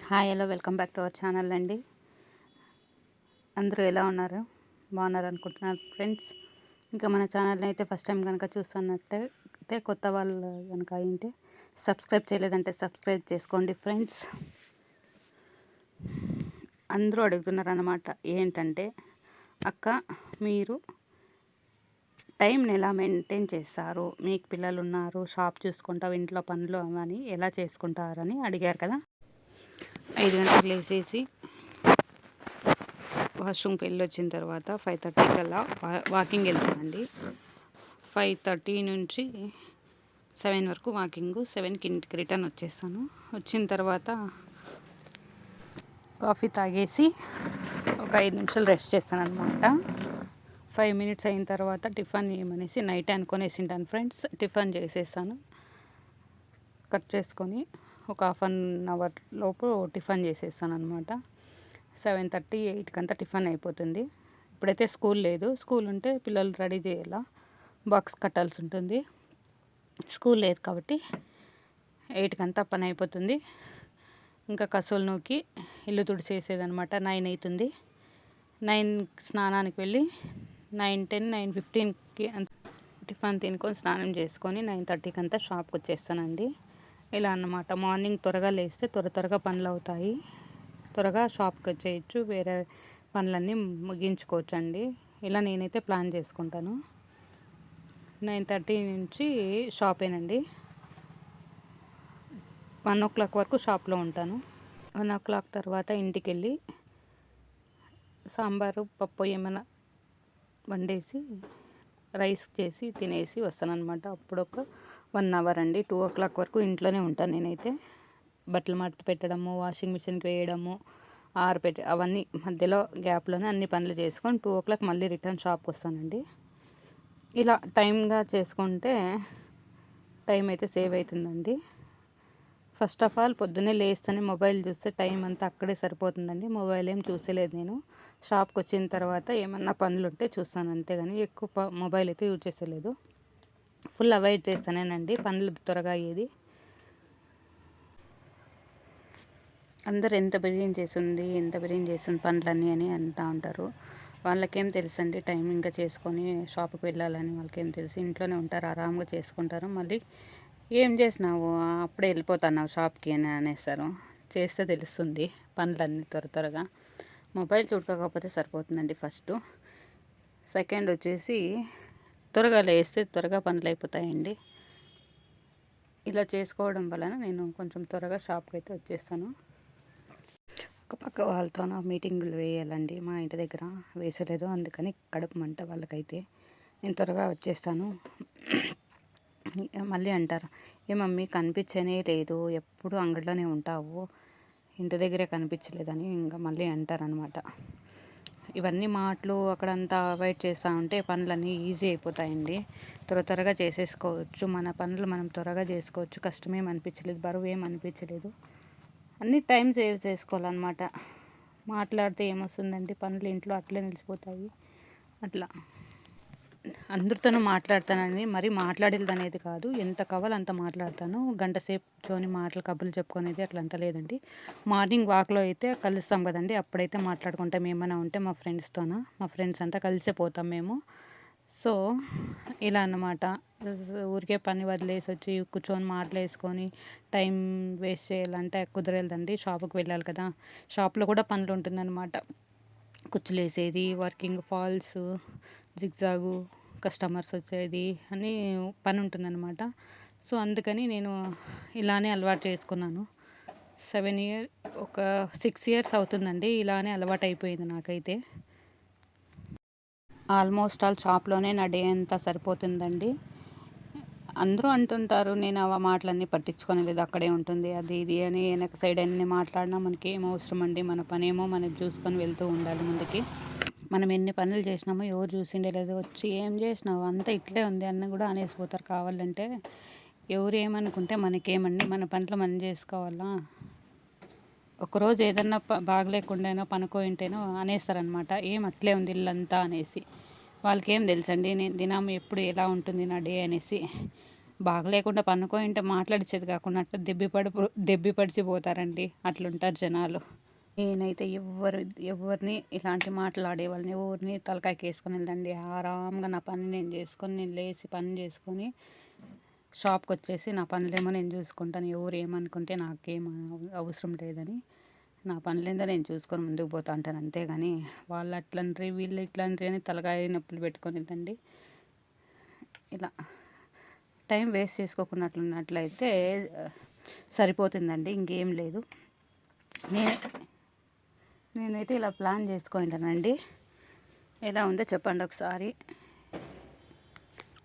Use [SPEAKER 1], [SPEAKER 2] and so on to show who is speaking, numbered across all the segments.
[SPEAKER 1] Hi hello welcome back to our channel అండి. అందరూ ఎలా ఉన్నారు? బాగున్నారు అనుకుంటున్నారు ఫ్రెండ్స్. ఇంకా మన ఛానల్ని అయితే ఫస్ట్ టైం కనుక చూస్తున్నట్టయితే కొత్త వాళ్ళు కనుక అయింటే సబ్స్క్రైబ్ చేయలేదంటే సబ్స్క్రైబ్ చేసుకోండి ఫ్రెండ్స్. అందరూ అడుగుతున్నారు అన్నమాట, ఏంటంటే అక్క మీరు టైంని ఎలా మెయింటైన్ చేస్తారు, మీకు పిల్లలు ఉన్నారు, షాప్ చూసుకుంటావు, ఇంట్లో పనులు అవన్నీ ఎలా చేసుకుంటారని అడిగారు కదా. 5 గంటలకు లేసేసి వాష్రూమ్కి వెళ్ళి వచ్చిన తర్వాత 5:30 కల్లా వాకింగ్ వెళ్తానండి. 5:30 నుంచి 7 వరకు వాకింగ్, 7కి ఇంటికి రిటర్న్ వచ్చేస్తాను. వచ్చిన తర్వాత కాఫీ తాగేసి ఒక 5 నిమిషాలు రెస్ట్ చేస్తాను అనమాట. 5 మినిట్స్ అయిన తర్వాత టిఫిన్ ఏమనేసి నైట్ అనుకునేసి ఉంటాను ఫ్రెండ్స్. టిఫిన్ చేసేస్తాను, కట్ చేసుకొని ఒక హాఫ్ అన్ అవర్ లోపు టిఫిన్ చేసేస్తాను అనమాట. 7:30 8 అంతా టిఫిన్ అయిపోతుంది. ఇప్పుడైతే స్కూల్ లేదు, స్కూల్ ఉంటే పిల్లలు రెడీ చేయాలా, బాక్స్ కట్టాల్సి ఉంటుంది. స్కూల్ లేదు కాబట్టి 8 అంతా పని అయిపోతుంది. ఇంకా కసువులు నూకి ఇల్లు తుడిచేసేదనమాట. 9 అవుతుంది. 9 స్నానానికి వెళ్ళి 9:10 9:15కి టిఫిన్ తినుకొని స్నానం చేసుకొని 9:30కి అంతా షాప్కి వచ్చేస్తానండి. ఇలా అన్నమాట. మార్నింగ్ త్వరగా లేస్తే త్వరగా పనులు అవుతాయి, త్వరగా షాప్కి వచ్చేయచ్చు, వేరే పనులన్నీ ముగించుకోవచ్చు అండి. ఇలా నేనైతే ప్లాన్ చేసుకుంటాను. 9:30 నుంచి షాపేనండి. 1 o'clock వరకు షాప్లో ఉంటాను. 1 o'clock తర్వాత ఇంటికి వెళ్ళి సాంబారు పప్పు ఏమైనా వండేసి రైస్ చేసి తినేసి వస్తానన్నమాట. అప్పుడు ఒక 1 అవర్ అండి. 2 o'clock వరకు ఇంట్లోనే ఉంటాను నేనైతే. బట్టలు మడత పెట్టడము, వాషింగ్ మిషన్కి వేయడము, అవన్నీ మధ్యలో గ్యాప్లోనే అన్ని పనులు చేసుకొని 2 o'clock మళ్ళీ రిటర్న్ షాప్కి వస్తానండి. ఇలా టైంగా చేసుకుంటే టైం అయితే సేవ్ అవుతుందండి. ఫస్ట్ ఆఫ్ ఆల్ పొద్దున్నే లేస్తేనే మొబైల్ చూస్తే టైం అంతా అక్కడే సరిపోతుందండి. మొబైల్ ఏం చూసేలేదు నేను. షాప్కి వచ్చిన తర్వాత ఏమన్నా పనులు ఉంటే చూస్తాను అంతేగాని ఎక్కువ మొబైల్ అయితే యూజ్ చేసేలేదు. ఫుల్ అవాయిడ్ చేస్తానేనండి పనులు త్వరగా అయ్యేది. అందరు ఎంత బిర్యానీ చేస్తుంది పనులన్నీ అని అంటూ ఉంటారు. వాళ్ళకేం తెలుసండి టైం ఇంకా చేసుకొని షాప్కి వెళ్ళాలని, వాళ్ళకేం తెలుసు. ఇంట్లోనే ఉంటారు, ఆరాంగా చేసుకుంటారు. మళ్ళీ ఏం చేసినావు, అప్పుడే వెళ్ళిపోతున్నావు షాప్కి అని అనేస్తారు. చేస్తే తెలుస్తుంది పనులన్నీ త్వరగా. మొబైల్ చూడకపోతే సరిపోతుందండి ఫస్ట్. సెకండ్ వచ్చేసి త్వరగా లేస్తే త్వరగా పనులు అయిపోతాయండి. ఇలా చేసుకోవడం వలన నేను కొంచెం త్వరగా షాప్కి అయితే వచ్చేస్తాను. ఒక పక్క వాళ్ళతోనూ మీటింగులు వేయాలండి, మా ఇంటి దగ్గర వేసలేదు, అందుకని కడుపు మంట వాళ్ళకైతే. నేను త్వరగా వచ్చేస్తాను. మళ్ళీ అంటారు, ఏ మమ్మీ కనిపించనే లేదు, ఎప్పుడు అంగడిలోనే ఉంటావు, ఇంటి దగ్గరే కనిపించలేదని ఇంకా మళ్ళీ అంటారనమాట. ఇవన్నీ మాటలు అక్కడంతా అవాయిడ్ చేస్తూ ఉంటే పనులన్నీ ఈజీ అయిపోతాయండి. త్వరగా చేసేసుకోవచ్చు, మన పనులు మనం త్వరగా చేసుకోవచ్చు. కష్టమేం అనిపించలేదు, బరువు ఏం అనిపించలేదు. అన్నీ టైం సేవ్ చేసుకోవాలన్నమాట. మాట్లాడితే ఏమొస్తుందండి, పనులు ఇంట్లో అట్లే నిలిచిపోతాయి. అట్లా అందరితోనూ మాట్లాడతానని మరి మాట్లాడేది అనేది కాదు, ఎంత కావాలో అంత మాట్లాడతాను. గంట సేపు కూర్చొని కబుర్లు చెప్పుకునేది అట్లంతా లేదండి. మార్నింగ్ వాక్లో అయితే కలుస్తాం కదండి, అప్పుడైతే మాట్లాడుకుంటాం ఏమైనా ఉంటే మా ఫ్రెండ్స్ అంతా కలిసే పోతాం మేము. సో ఇలా అన్నమాట. ఊరికే పని వదిలేసి వచ్చి కూర్చొని మాటలేసుకొని టైం వేస్ట్ చేయాలంటే కుదరలేదండి. షాపుకి వెళ్ళాలి కదా, షాప్లో కూడా పనులు ఉంటుందన్నమాట. కుచ్చులు వేసేది, వర్కింగ్ ఫాల్స్, జిగ్జాగు, కస్టమర్స్ వచ్చేది అని పని ఉంటుందన్నమాట. సో అందుకని నేను ఇలానే అలవాటు చేసుకున్నాను. 6 years అవుతుందండి ఇలానే అలవాటు అయిపోయింది నాకైతే. ఆల్మోస్ట్ ఆల్ షాప్లోనే నా డే అంతా సరిపోతుందండి. అందరూ అంటుంటారు, నేను ఆ మాటలన్నీ పట్టించుకోలేదు, అక్కడే ఉంటుంది అది ఇది అని. వెనక సైడ్ అన్ని మాట్లాడినా మనకి ఏం అవసరం అండి, మన పనేమో మనం చూసుకొని వెళ్తూ ఉండాలి ముందుకి. మనం ఎన్ని పనులు చేసినామో ఎవరు చూసిండే లేదు, వచ్చి ఏం చేసినావు అంతా ఇట్లే ఉంది అన్న కూడా అనేసిపోతారు. కావాలంటే ఎవరు ఏమనుకుంటే మనకేమండి, మన పనులు మనం చేసుకోవాలా. ఒకరోజు ఏదన్నా బాగలేకుండానో పనుకోయింటేనో అనేస్తారనమాట, ఏం అట్లే ఉంది ఇల్లంతా అనేసి. వాళ్ళకేం తెలుసండి నేను దినం ఎప్పుడు ఎలా ఉంటుంది నా డే అనేసి. బాగలేకుండా పనుకుంటే మాట్లాడిచ్చేది కాకుండా అట్లా దెబ్బి పడిచిపోతారండి. అట్లుంటారు జనాలు. నేనైతే ఎవరిని ఇలాంటి మాట్లాడే వాళ్ళని ఎవరిని తలకాయకి వేసుకొని వెళ్దండి. ఆరాంగా నా పని నేను చేసుకొని, నేను లేచి పని చేసుకొని షాప్కి వచ్చేసి నా పనులేమో నేను చూసుకుంటాను. ఎవరు ఏమనుకుంటే నాకేం అవసరం లేదని నా పనులేందో నేను చూసుకొని ముందుకు పోతా ఉంటాను. అంతేగాని వాళ్ళు అట్లంటారు వీళ్ళు ఇట్లంటారు అని తలకాయ నొప్పులు పెట్టుకొని వెళ్తండి. ఇలా టైం వేస్ట్ చేసుకోకున్నట్లున్నట్లయితే సరిపోతుందండి, ఇంకేం లేదు. నేనైతే ఇలా ప్లాన్ చేసుకుంటానండి. ఎలా ఉందో చెప్పండి ఒకసారి.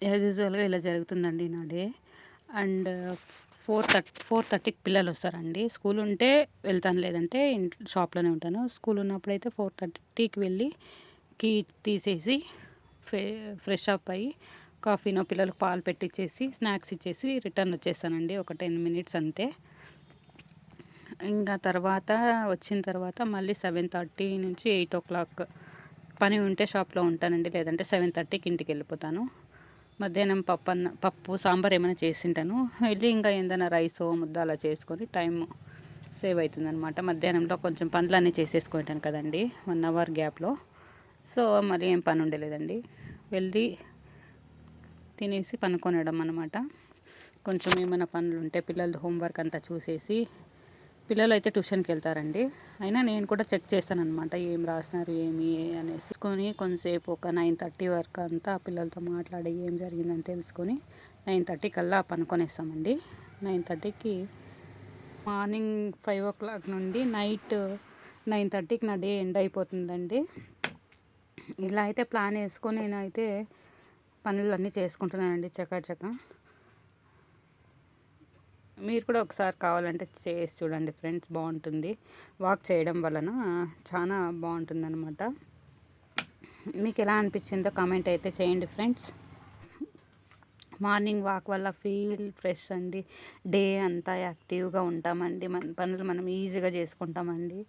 [SPEAKER 1] యాజ్ యూజువల్గా ఇలా జరుగుతుందండి నా డే. అండ్ 4:30కి పిల్లలు వస్తారండి. స్కూల్ ఉంటే వెళ్తాను, లేదంటే షాప్లోనే ఉంటాను. స్కూల్ ఉన్నప్పుడైతే 4:30కి వెళ్ళి కీ తీసేసి ఫ్రెష్ అప్ అయ్యి కాఫీనో పిల్లలకు పాలు పెట్టించేసి స్నాక్స్ ఇచ్చేసి రిటర్న్ వచ్చేస్తానండి. ఒక 10 మినిట్స్ అంతే. ఇంకా తర్వాత వచ్చిన తర్వాత మళ్ళీ 7:30 నుంచి 8 పని ఉంటే షాప్లో ఉంటానండి, లేదంటే 7:30కి ఇంటికి వెళ్ళిపోతాను. మధ్యాహ్నం పప్పు సాంబార్ ఏమైనా చేసింటాను. వెళ్ళి ఇంకా ఏదైనా రైసో ముద్ద అలా చేసుకొని టైం సేవ్ అవుతుందన్నమాట. మధ్యాహ్నంలో కొంచెం పనులన్నీ చేసేసుకుంటాను కదండి 1 అవర్ గ్యాప్లో. సో మరి ఏం పని ఉండలేదండి. వెళ్ళి తినేసి పనుకొనడం అనమాట. కొంచెం ఏమైనా పనులు ఉంటే పిల్లలది హోంవర్క్ అంతా చూసేసి, పిల్లలు అయితే ట్యూషన్కి వెళ్తారండి. అయినా నేను కూడా చెక్ చేస్తాను అనమాట, ఏం రాసినారు ఏమి అనేసి. కొంతసేపు ఒక 9:30 వరకు అంతా పిల్లలతో మాట్లాడి ఏం జరిగిందని తెలుసుకొని 9:30 కల్లా పనుకొనేస్తామండి. 9:30కి మార్నింగ్ 5 నుండి నైట్ 9:30కి నా డే ఎండ్ అయిపోతుందండి. ఇలా అయితే ప్లాన్ వేసుకొని నేనైతే పనులన్నీ చేసుకుంటున్నానండి చకాచక. మీరు కూడా ఒకసారి కావాలంటే చేసి చూడండి ఫ్రెండ్స్, బాగుంటుంది. వాక్ చేయడం వలన చాలా బాగుంటుందన్నమాట. మీకు ఎలా అనిపించిందో కామెంట్ అయితే చేయండి ఫ్రెండ్స్. మార్నింగ్ వాక్ వల్ల ఫీల్ ఫ్రెష్ అండి. డే అంతా యాక్టివ్గా ఉంటామండి. మన పనులు మనం ఈజీగా చేసుకుంటామండి.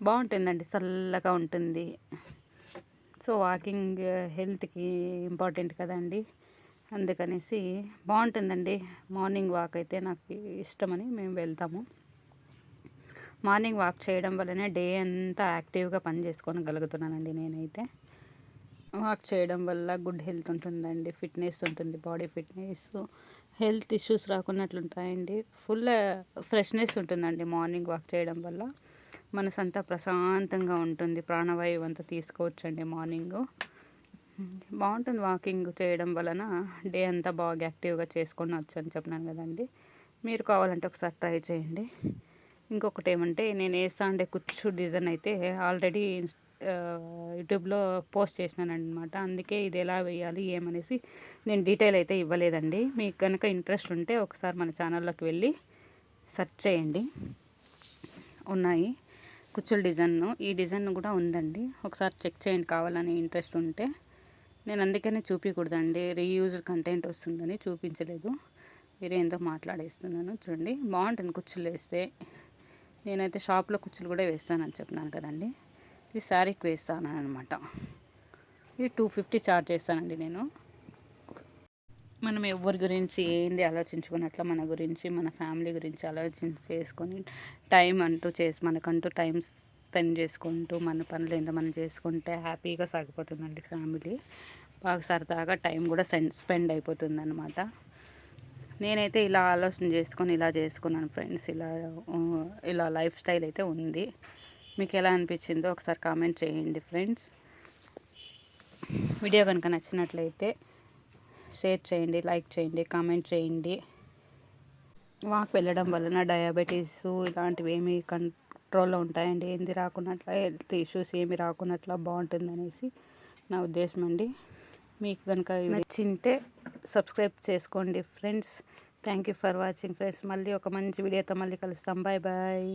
[SPEAKER 1] బాగుంటుందండి, చల్లగా ఉంటుంది. సో వాకింగ్ హెల్త్కి ఇంపార్టెంట్ కదండి. అందుకనేసి బాగుంటుందండి. మార్నింగ్ వాక్ అయితే నాకు ఇష్టమని మేము వెళ్తాము. మార్నింగ్ వాక్ చేయడం వల్లనే డే అంతా యాక్టివ్గా పని చేసుకోగలుగుతున్నానండి నేనైతే. వాక్ చేయడం వల్ల గుడ్ హెల్త్ ఉంటుందండి, ఫిట్నెస్ ఉంటుంది, బాడీ ఫిట్నెస్, హెల్త్ ఇష్యూస్ రాకున్నట్లుంటాయండి. ఫుల్ ఫ్రెష్నెస్ ఉంటుందండి మార్నింగ్ వాక్ చేయడం వల్ల. మనసంతా ప్రశాంతంగా ఉంటుంది, ప్రాణవాయువు అంతా తీసుకోవచ్చండి మార్నింగు. బాగుంటుంది వాకింగ్ చేయడం వలన. డే అంతా బాగా యాక్టివ్గా చేసుకొని వచ్చు అని చెప్పినాను కదండి. మీరు కావాలంటే ఒకసారి ట్రై చేయండి. ఇంకొకటి ఏమంటే, నేను వేస్తా ఉండే కుచ్చు డిజైన్ అయితే ఆల్రెడీ యూట్యూబ్లో పోస్ట్ చేసినాను అనమాట. అందుకే ఇది ఎలా వేయాలి ఏమనేసి నేను డీటెయిల్ అయితే ఇవ్వలేదండి. మీకు కనుక ఇంట్రెస్ట్ ఉంటే ఒకసారి మన ఛానల్లోకి వెళ్ళి సెర్చ్ చేయండి, ఉన్నాయి కుచ్చుల డిజైన్. ఈ డిజైన్ కూడా ఉందండి, ఒకసారి చెక్ చేయండి కావాలని ఇంట్రెస్ట్ ఉంటే. నేను అందుకనే చూపించకూడదండి, రీయూజ్డ్ కంటెంట్ వస్తుందని చూపించలేదు. వేరే ఏందో మాట్లాడేస్తున్నాను. చూడండి, బాగుంటుంది కుచ్చులు వేస్తే. నేనైతే షాప్లో కుచ్చులు కూడా వేస్తానని చెప్పినాను కదండి. ఇది శారీకి వేస్తాను అనమాట. ఇది 250 ఛార్జ్ చేస్తానండి నేను. మనం ఎవరి గురించి ఏంది ఆలోచించుకున్నట్ల మన గురించి, మన ఫ్యామిలీ గురించి ఆలోచించి చేసుకొని టైం అంటూ మనకంటూ టైం స్పెండ్ చేసుకుంటూ మన పనులు ఏందో మనం చేసుకుంటే హ్యాపీగా సాగిపోతుందండి ఫ్యామిలీ. బాగా సరదాగా టైం కూడా స్పెండ్ అయిపోతుంది అనమాట. నేనైతే ఇలా ఆలోచన చేసుకొని ఇలా చేసుకున్నాను ఫ్రెండ్స్. ఇలా లైఫ్ స్టైల్ అయితే ఉంది. మీకు ఎలా అనిపించిందో ఒకసారి కామెంట్ చేయండి ఫ్రెండ్స్. వీడియో కనుక నచ్చినట్లయితే షేర్ చేయండి, లైక్ చేయండి, కామెంట్ చేయండి. వాక్ వెళ్ళడం వలన డయాబెటీస్ ఇలాంటివి ఏమి కంట్రోల్లో ఉంటాయండి. ఏంది రాకున్నట్ల, హెల్త్ ఇష్యూస్ ఏమి రాకున్నట్ల బాగుంటుందనేసి నా ఉద్దేశం అండి. మీకు కనుక నచ్చింటే సబ్స్క్రైబ్ చేసుకోండి friends. Thank you for watching friends. మళ్ళీ ఒక మంచి వీడియోతో మళ్ళీ కలుస్తాం. Bye bye.